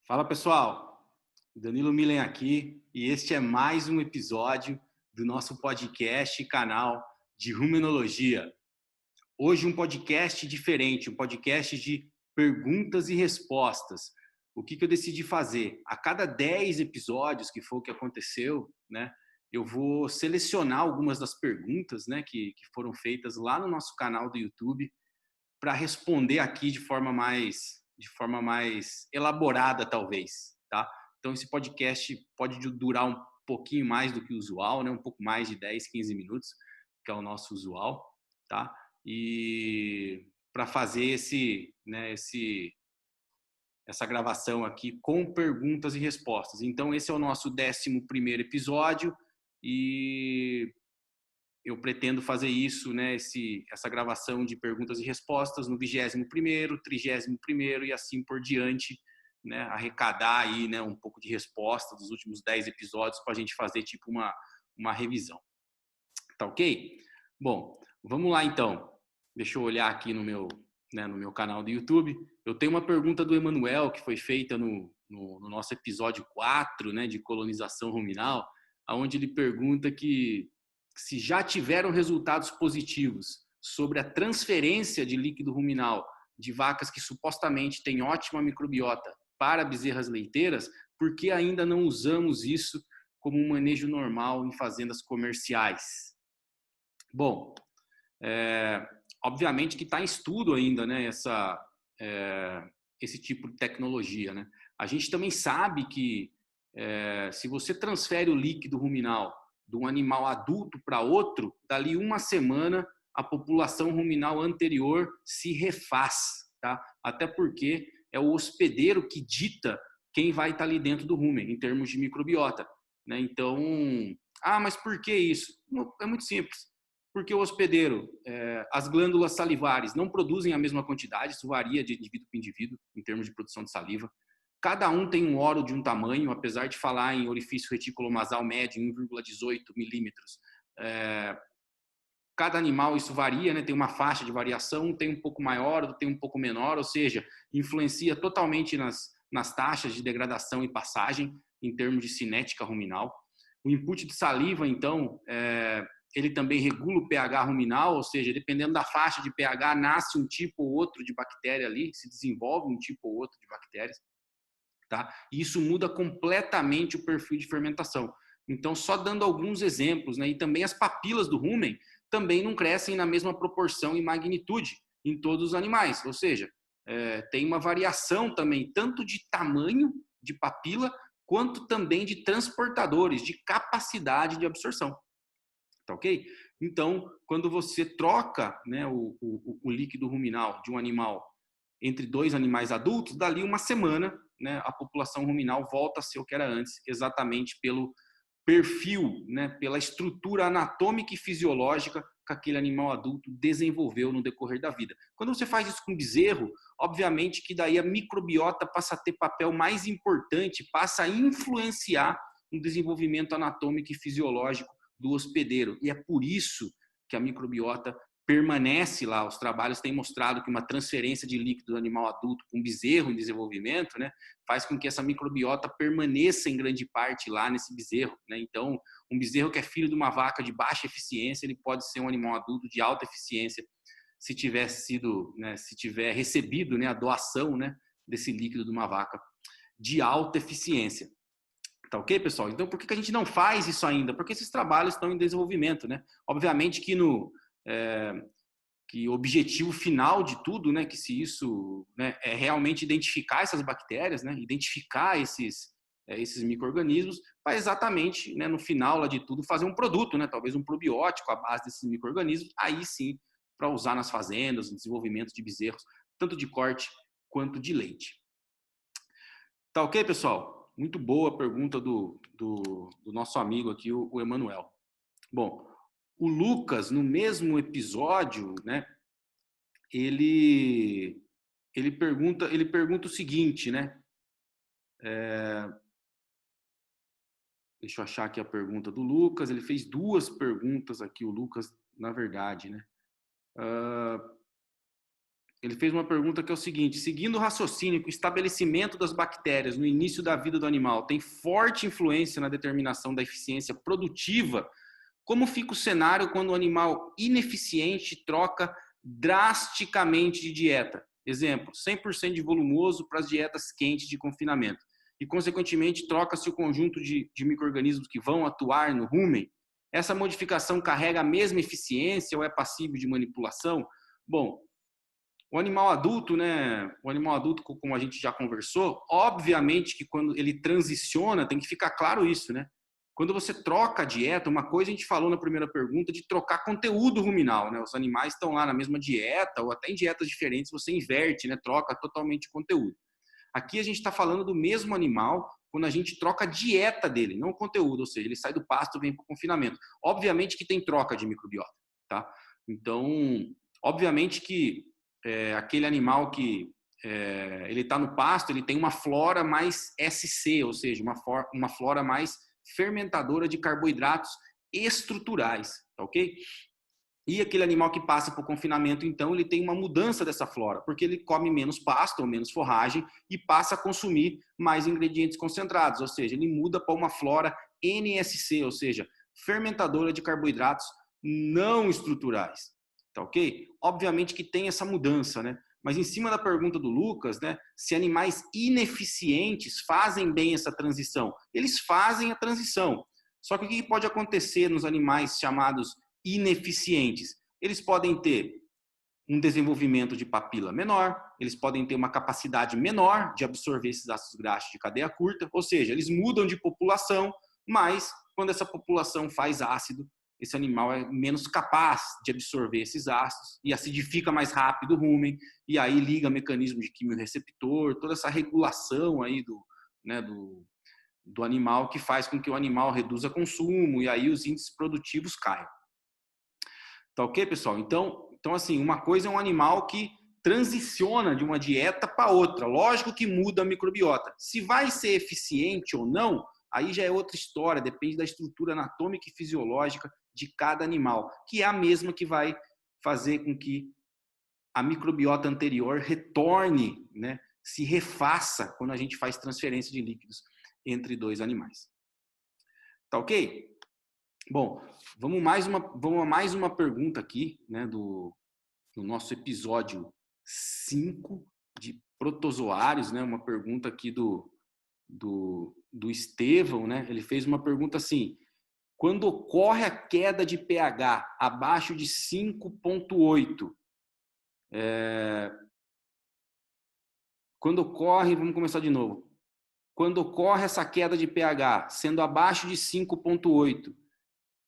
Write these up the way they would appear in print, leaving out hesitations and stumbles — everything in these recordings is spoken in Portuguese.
Fala pessoal, Danilo Milen aqui e este é mais um episódio do nosso podcast e canal de rumenologia. Hoje um podcast diferente, um podcast de perguntas e respostas. O que eu decidi fazer? A cada 10 episódios, que foi o que aconteceu, né, eu vou selecionar algumas das perguntas, né, que foram feitas lá no nosso canal do YouTube para responder aqui de forma mais elaborada, talvez, tá? Então, esse podcast pode durar um pouquinho mais do que o usual, né? Um pouco mais de 10, 15 minutos, que é o nosso usual, tá? E para fazer essa gravação aqui com perguntas e respostas. Então, esse é o nosso 11º episódio e eu pretendo fazer isso, né, essa gravação de perguntas e respostas no 21º, 30º e assim por diante, né, arrecadar aí, né, um pouco de resposta dos últimos 10 episódios para a gente fazer tipo uma revisão. Tá ok? Bom, vamos lá então. Deixa eu olhar aqui no meu canal do YouTube. Eu tenho uma pergunta do Emanuel que foi feita no nosso episódio 4, né, de colonização ruminal, onde ele pergunta que se já tiveram resultados positivos sobre a transferência de líquido ruminal de vacas que supostamente têm ótima microbiota para bezerras leiteiras, por que ainda não usamos isso como um manejo normal em fazendas comerciais? Bom, obviamente que está em estudo ainda, né, esse tipo de tecnologia, né? A gente também sabe que se você transfere o líquido ruminal de um animal adulto para outro, dali uma semana a população ruminal anterior se refaz, tá? Até porque é o hospedeiro que dita quem vai estar ali dentro do rumen, em termos de microbiota, né? Então, mas por que isso? É muito simples. Porque o hospedeiro, as glândulas salivares não produzem a mesma quantidade, isso varia de indivíduo para indivíduo, em termos de produção de saliva. Cada um tem um oro de um tamanho, apesar de falar em orifício reticulonasal médio, 1,18 milímetros. Cada animal isso varia, né? Tem uma faixa de variação, tem um pouco maior, tem um pouco menor, ou seja, influencia totalmente nas taxas de degradação e passagem, em termos de cinética ruminal. O input de saliva, então, ele também regula o pH ruminal, ou seja, dependendo da faixa de pH, nasce um tipo ou outro de bactéria ali, se desenvolve um tipo ou outro de bactérias, tá? E isso muda completamente o perfil de fermentação. Então, só dando alguns exemplos, né? E também as papilas do rumen também não crescem na mesma proporção e magnitude em todos os animais, ou seja, tem uma variação também, tanto de tamanho de papila, quanto também de transportadores, de capacidade de absorção. Tá ok? Então, quando você troca, né, o líquido ruminal de um animal entre dois animais adultos, dali uma semana, né, a população ruminal volta a ser o que era antes, exatamente pelo perfil, né, pela estrutura anatômica e fisiológica que aquele animal adulto desenvolveu no decorrer da vida. Quando você faz isso com bezerro, obviamente que daí a microbiota passa a ter papel mais importante, passa a influenciar no desenvolvimento anatômico e fisiológico do hospedeiro. E é por isso que a microbiota permanece lá. Os trabalhos têm mostrado que uma transferência de líquido do animal adulto para um bezerro em desenvolvimento, né, faz com que essa microbiota permaneça em grande parte lá nesse bezerro, né? Então, um bezerro que é filho de uma vaca de baixa eficiência, ele pode ser um animal adulto de alta eficiência se tiver sido, né, se tiver recebido, né, a doação, né, desse líquido de uma vaca de alta eficiência. Tá ok, pessoal? Então, por que a gente não faz isso ainda? Porque esses trabalhos estão em desenvolvimento, né? Obviamente que que o objetivo final de tudo, né, que se isso, né, é realmente identificar essas bactérias, né, identificar esses micro-organismos, para exatamente, né, no final lá de tudo, fazer um produto, né, talvez um probiótico à base desses micro-organismos, aí sim, para usar nas fazendas, no desenvolvimento de bezerros, tanto de corte quanto de leite. Tá ok, pessoal? Muito boa a pergunta do nosso amigo aqui, o Emanuel. Bom, o Lucas, no mesmo episódio, né, ele pergunta o seguinte, né? Deixa eu achar aqui a pergunta do Lucas. Ele fez duas perguntas aqui, o Lucas, na verdade, né? Ele fez uma pergunta que é o seguinte: seguindo o raciocínio que o estabelecimento das bactérias no início da vida do animal tem forte influência na determinação da eficiência produtiva, como fica o cenário quando o animal ineficiente troca drasticamente de dieta? Exemplo, 100% de volumoso para as dietas quentes de confinamento. E, consequentemente, troca-se o conjunto de micro-organismos que vão atuar no rumen. Essa modificação carrega a mesma eficiência ou é passível de manipulação? Bom, o animal adulto, né? O animal adulto, como a gente já conversou, obviamente que quando ele transiciona, tem que ficar claro isso, né? Quando você troca a dieta, uma coisa a gente falou na primeira pergunta de trocar conteúdo ruminal, né? Os animais estão lá na mesma dieta ou até em dietas diferentes, você inverte, né? Troca totalmente o conteúdo. Aqui a gente está falando do mesmo animal quando a gente troca a dieta dele, não o conteúdo, ou seja, ele sai do pasto e vem para o confinamento. Obviamente que tem troca de microbiota, tá? Então, obviamente que aquele animal que ele está no pasto, ele tem uma flora mais SC, ou seja, uma flora mais fermentadora de carboidratos estruturais, tá ok? E aquele animal que passa por confinamento, então, ele tem uma mudança dessa flora, porque ele come menos pasto ou menos forragem e passa a consumir mais ingredientes concentrados, ou seja, ele muda para uma flora NSC, ou seja, fermentadora de carboidratos não estruturais, tá ok? Obviamente que tem essa mudança, né? Mas em cima da pergunta do Lucas, né, se animais ineficientes fazem bem essa transição, eles fazem a transição. Só que o que pode acontecer nos animais chamados ineficientes? Eles podem ter um desenvolvimento de papila menor, eles podem ter uma capacidade menor de absorver esses ácidos graxos de cadeia curta, ou seja, eles mudam de população, mas quando essa população faz ácido, esse animal é menos capaz de absorver esses ácidos e acidifica mais rápido o rumen, e aí liga mecanismo de quimiorreceptor, toda essa regulação aí do animal que faz com que o animal reduza consumo e aí os índices produtivos caiam. Tá ok, pessoal? Então assim, uma coisa é um animal que transiciona de uma dieta para outra. Lógico que muda a microbiota. Se vai ser eficiente ou não, aí já é outra história, depende da estrutura anatômica e fisiológica de cada animal, que é a mesma que vai fazer com que a microbiota anterior retorne, né, se refaça quando a gente faz transferência de líquidos entre dois animais. Tá ok? Bom, vamos a mais uma pergunta aqui, né, do nosso episódio 5 de protozoários, né, uma pergunta aqui do Estevão, né? Ele fez uma pergunta assim: quando ocorre a queda de pH abaixo de 5,8, quando ocorre, vamos começar de novo. Quando ocorre essa queda de pH, sendo abaixo de 5,8,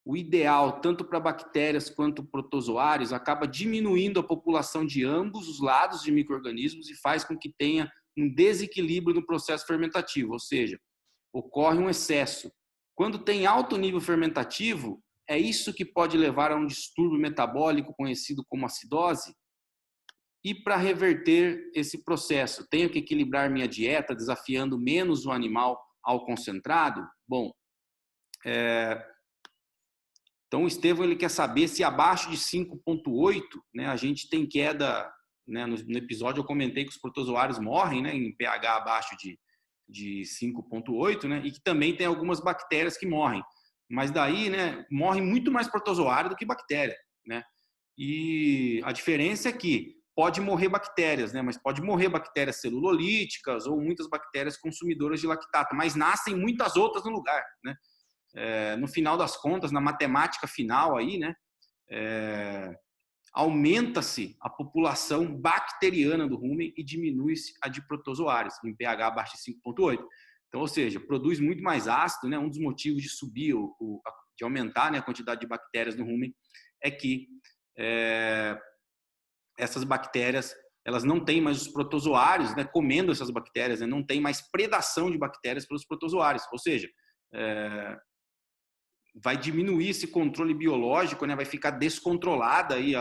o ideal, tanto para bactérias quanto protozoários, acaba diminuindo a população de ambos os lados de micro-organismos e faz com que tenha um desequilíbrio no processo fermentativo, ou seja, ocorre um excesso. Quando tem alto nível fermentativo, é isso que pode levar a um distúrbio metabólico conhecido como acidose? E para reverter esse processo, tenho que equilibrar minha dieta, desafiando menos o animal ao concentrado? Bom, então o Estevão ele quer saber se abaixo de 5,8, né, a gente tem queda, né, no episódio eu comentei que os protozoários morrem, né, em pH abaixo de 5,8, né, e que também tem algumas bactérias que morrem. Mas daí, né, morre muito mais protozoário do que bactéria, né? E a diferença é que pode morrer bactérias, né? Mas pode morrer bactérias celulolíticas ou muitas bactérias consumidoras de lactato, mas nascem muitas outras no lugar, né? No final das contas, na matemática final aí, né? Aumenta-se a população bacteriana do rumen e diminui-se a de protozoários, em pH abaixo de 5,8. Então, ou seja, produz muito mais ácido, né? Um dos motivos de subir, de aumentar, né, a quantidade de bactérias no rumen é que essas bactérias, elas não têm mais os protozoários, né, comendo essas bactérias, né, não tem mais predação de bactérias pelos protozoários, ou seja, vai diminuir esse controle biológico, né, vai ficar descontrolada aí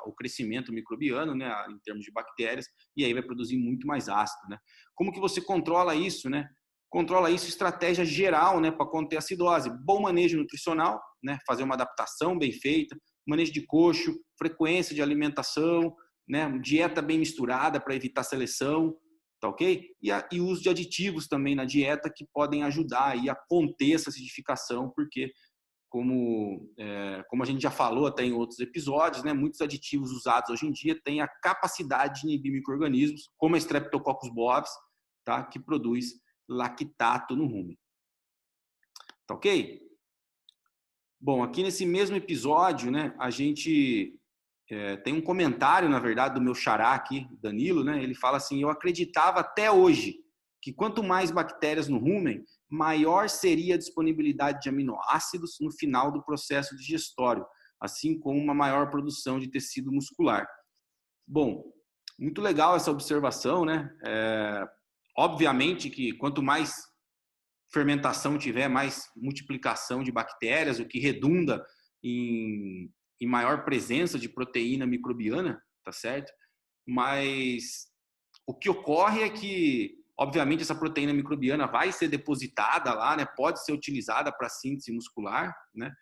o crescimento microbiano, né, em termos de bactérias, e aí vai produzir muito mais ácido, né. Como que você controla isso, né? Controla isso estratégia geral, né, para conter a acidose. Bom manejo nutricional, né, fazer uma adaptação bem feita, manejo de coxo, frequência de alimentação, né? Dieta bem misturada para evitar seleção, tá ok? E o uso de aditivos também na dieta que podem ajudar aí a conter essa acidificação, porque como a gente já falou até em outros episódios, né, muitos aditivos usados hoje em dia têm a capacidade de inibir micro-organismos, como a Streptococcus bovis, tá, que produz lactato no rumen. Tá ok? Bom, aqui nesse mesmo episódio, né, a gente tem um comentário, na verdade, do meu xará aqui, Danilo, né? Ele fala assim: eu acreditava até hoje que quanto mais bactérias no rumen, maior seria a disponibilidade de aminoácidos no final do processo digestório, assim como uma maior produção de tecido muscular. Bom, muito legal essa observação, né? Obviamente que quanto mais fermentação tiver, mais multiplicação de bactérias, o que redunda em maior presença de proteína microbiana, tá certo? Mas o que ocorre é que, obviamente, essa proteína microbiana vai ser depositada lá, né? Pode ser utilizada para síntese muscular, né?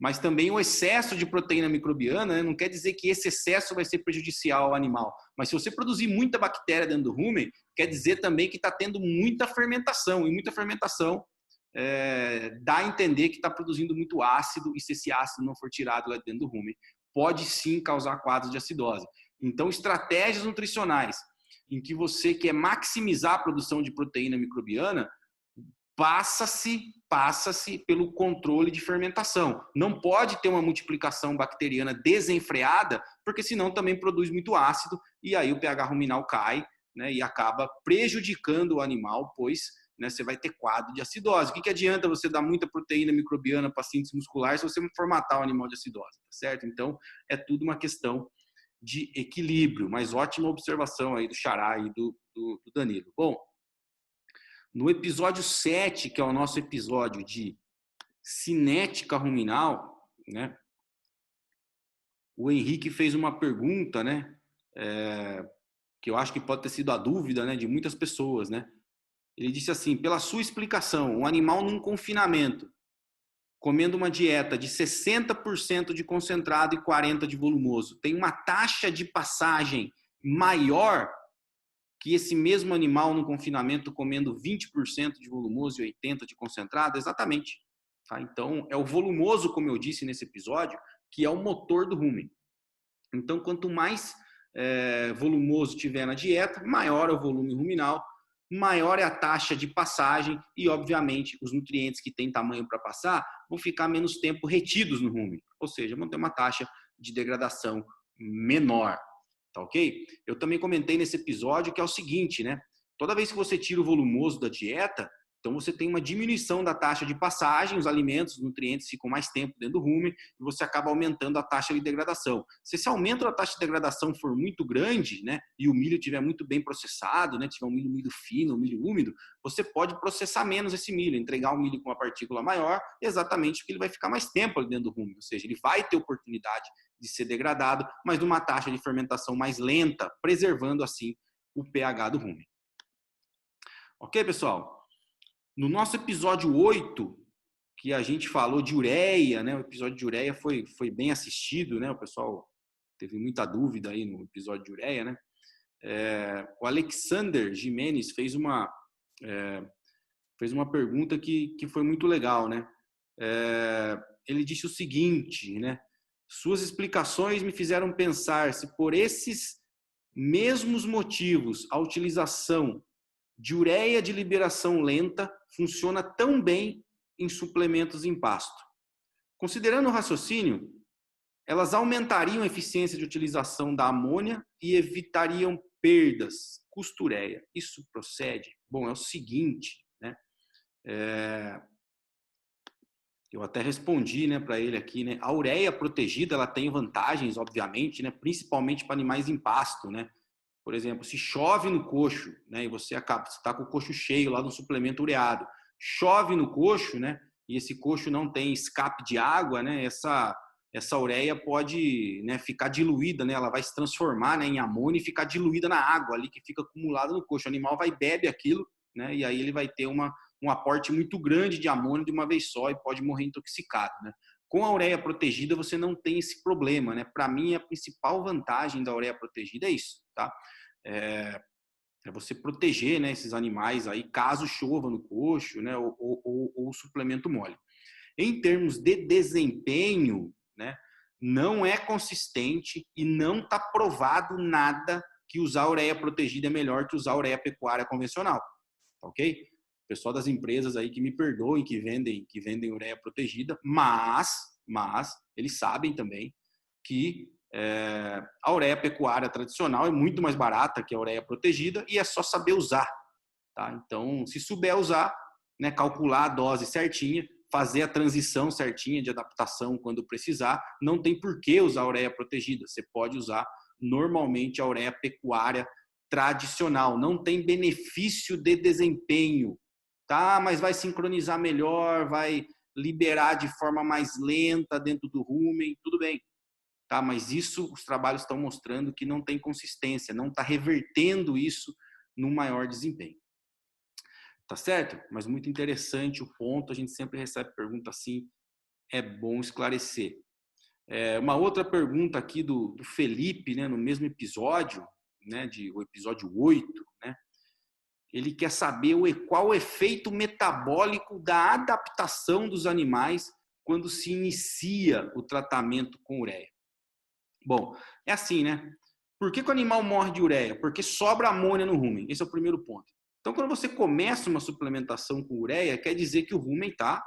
Mas também o excesso de proteína microbiana, né, não quer dizer que esse excesso vai ser prejudicial ao animal. Mas se você produzir muita bactéria dentro do rumen, quer dizer também que está tendo muita fermentação. E muita fermentação dá a entender que está produzindo muito ácido, e se esse ácido não for tirado lá dentro do rumen, pode sim causar quadros de acidose. Então, estratégias nutricionais em que você quer maximizar a produção de proteína microbiana, passa-se pelo controle de fermentação. Não pode ter uma multiplicação bacteriana desenfreada, porque senão também produz muito ácido e aí o pH ruminal cai, né, e acaba prejudicando o animal, pois, né, você vai ter quadro de acidose. O que adianta você dar muita proteína microbiana para síntese muscular se você formatar o animal de acidose, tá certo? Então, é tudo uma questão de equilíbrio, mas ótima observação aí do xará e do Danilo. Bom, no episódio 7, que é o nosso episódio de cinética ruminal, né? O Henrique fez uma pergunta, né? Que eu acho que pode ter sido a dúvida, né, de muitas pessoas, né? Ele disse assim: pela sua explicação, um animal num confinamento, comendo uma dieta de 60% de concentrado e 40% de volumoso, tem uma taxa de passagem maior que esse mesmo animal no confinamento comendo 20% de volumoso e 80% de concentrado? Exatamente. Tá? Então, é o volumoso, como eu disse nesse episódio, que é o motor do rumen. Então, quanto mais volumoso tiver na dieta, maior é o volume ruminal, maior é a taxa de passagem e, obviamente, os nutrientes que têm tamanho para passar vão ficar menos tempo retidos no rumen, ou seja, vão ter uma taxa de degradação menor. Tá ok? Eu também comentei nesse episódio que é o seguinte, né? Toda vez que você tira o volumoso da dieta, então você tem uma diminuição da taxa de passagem, os alimentos, os nutrientes ficam mais tempo dentro do rumen e você acaba aumentando a taxa de degradação. Se esse aumento da taxa de degradação for muito grande, né, e o milho estiver muito bem processado, né, tiver um milho fino, um milho úmido, você pode processar menos esse milho, entregar o milho com uma partícula maior, exatamente porque ele vai ficar mais tempo ali dentro do rumen, ou seja, ele vai ter oportunidade de ser degradado, mas numa taxa de fermentação mais lenta, preservando assim o pH do rumen. Ok, pessoal? No nosso episódio 8, que a gente falou de ureia, né? O episódio de ureia foi bem assistido, né? O pessoal teve muita dúvida aí no episódio de ureia, né? O Alexander Jimenez fez uma pergunta que foi muito legal, né? Ele disse o seguinte, né? Suas explicações me fizeram pensar se por esses mesmos motivos a utilização de ureia de liberação lenta funciona tão bem em suplementos em pasto. Considerando o raciocínio, elas aumentariam a eficiência de utilização da amônia e evitariam perdas. Custo ureia. Isso procede? Bom, é o seguinte, né? Eu até respondi, né, para ele aqui, né? A ureia protegida, ela tem vantagens, obviamente, né, principalmente para animais em pasto, né? Por exemplo, se chove no coxo, né, e você está com o coxo cheio lá do suplemento ureado, chove no coxo, né, e esse coxo não tem escape de água, né, essa ureia pode, né, ficar diluída, né, ela vai se transformar, né, em amônia e ficar diluída na água ali que fica acumulada no coxo. O animal vai bebe aquilo, né, e aí ele vai ter um aporte muito grande de amônia de uma vez só e pode morrer intoxicado, né. Com a ureia protegida, você não tem esse problema, né? Para mim, a principal vantagem da ureia protegida é isso, tá? É você proteger, né, esses animais aí, caso chova no coxo, né, ou o suplemento mole. Em termos de desempenho, né, não é consistente e não está provado nada que usar ureia protegida é melhor que usar ureia pecuária convencional, ok? O pessoal das empresas aí que me perdoem, que vendem ureia protegida, mas eles sabem também que a ureia pecuária tradicional é muito mais barata que a ureia protegida e é só saber usar, tá? Então, se souber usar, né, calcular a dose certinha, fazer a transição certinha de adaptação quando precisar, não tem por que usar a ureia protegida. Você pode usar normalmente a ureia pecuária tradicional. Não tem benefício de desempenho, tá? Mas vai sincronizar melhor, vai liberar de forma mais lenta dentro do rumen, tudo bem. Tá? Mas isso, os trabalhos estão mostrando que não tem consistência, não está revertendo isso no maior desempenho. Tá certo? Mas muito interessante o ponto, a gente sempre recebe pergunta assim, é bom esclarecer. Uma outra pergunta aqui do Felipe, né, no mesmo episódio, né, o episódio 8, né, ele quer saber qual o efeito metabólico da adaptação dos animais quando se inicia o tratamento com ureia. Bom, é assim, né? Por que o animal morre de ureia? Porque sobra amônia no rumen. Esse é o primeiro ponto. Então, quando você começa uma suplementação com ureia, quer dizer que o rumen está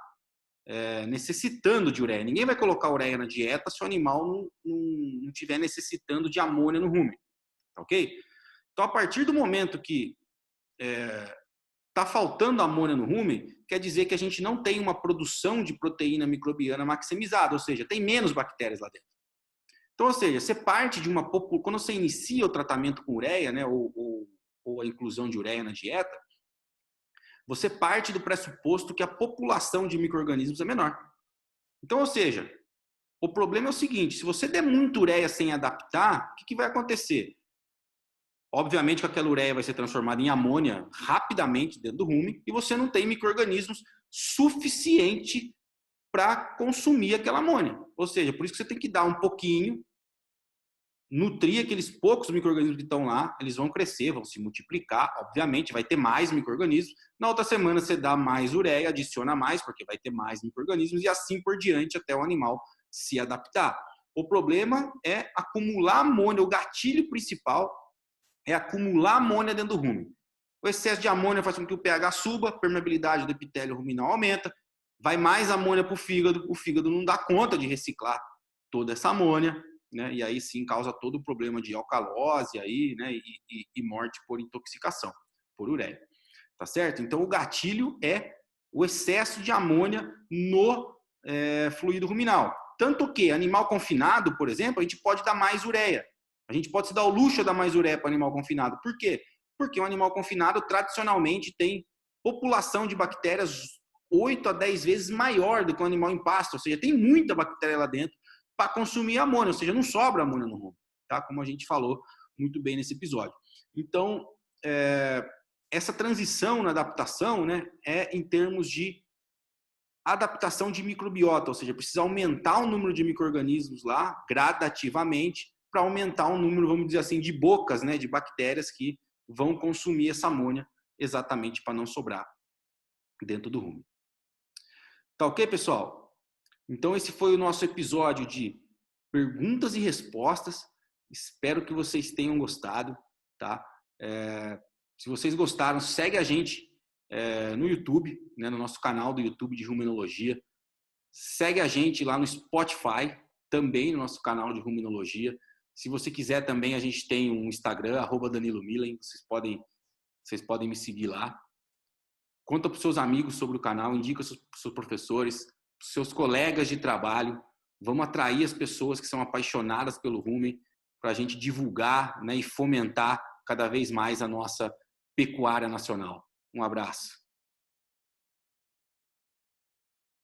necessitando de ureia. Ninguém vai colocar ureia na dieta se o animal não estiver necessitando de amônia no rumen. Ok? Então, a partir do momento que está faltando amônia no rumen, quer dizer que a gente não tem uma produção de proteína microbiana maximizada, ou seja, tem menos bactérias lá dentro. Então, ou seja, você parte de uma... Quando você inicia o tratamento com ureia, né, ou a inclusão de ureia na dieta, você parte do pressuposto que a população de micro-organismos é menor. Então, ou seja, o problema é o seguinte, se você der muita ureia sem adaptar, o que vai acontecer? Obviamente que aquela ureia vai ser transformada em amônia rapidamente dentro do rumen e você não tem micro-organismos suficiente para consumir aquela amônia. Ou seja, por isso que você tem que dar um pouquinho, nutrir aqueles poucos micro-organismos que estão lá, eles vão crescer, vão se multiplicar, obviamente vai ter mais micro-organismos. Na outra semana você dá mais ureia, adiciona mais, porque vai ter mais micro-organismos e assim por diante até o animal se adaptar. O problema é acumular amônia, o gatilho principal é acumular amônia dentro do rumen. O excesso de amônia faz com que o pH suba, a permeabilidade do epitélio ruminal aumenta, vai mais amônia para o fígado não dá conta de reciclar toda essa amônia, né? E aí sim causa todo o problema de alcalose aí, né? E morte por intoxicação, por ureia. Tá certo? Então o gatilho é o excesso de amônia no fluido ruminal. Tanto que animal confinado, por exemplo, a gente pode dar mais ureia. A gente pode se dar o luxo de dar mais ureia para o animal confinado. Por quê? Porque o animal confinado tradicionalmente tem população de bactérias 8 a 10 vezes maior do que o animal em pasto, ou seja, tem muita bactéria lá dentro para consumir amônia, ou seja, não sobra amônia no rumen, tá? Como a gente falou muito bem nesse episódio. Então, essa transição na adaptação, né, é em termos de adaptação de microbiota, ou seja, precisa aumentar o número de micro-organismos lá gradativamente para aumentar o número, vamos dizer assim, de bocas, né, de bactérias que vão consumir essa amônia exatamente para não sobrar dentro do rumen. Tá ok, pessoal? Então esse foi o nosso episódio de perguntas e respostas. Espero que vocês tenham gostado, tá? Se vocês gostaram, segue a gente no YouTube, né, no nosso canal do YouTube de Rumenologia. Segue a gente lá no Spotify, também no nosso canal de Rumenologia. Se você quiser também, a gente tem um Instagram, @DaniloMilen, vocês podem me seguir lá. Conta para os seus amigos sobre o canal, indica para os seus professores, para os seus colegas de trabalho. Vamos atrair as pessoas que são apaixonadas pelo rumen para a gente divulgar, né, e fomentar cada vez mais a nossa pecuária nacional. Um abraço.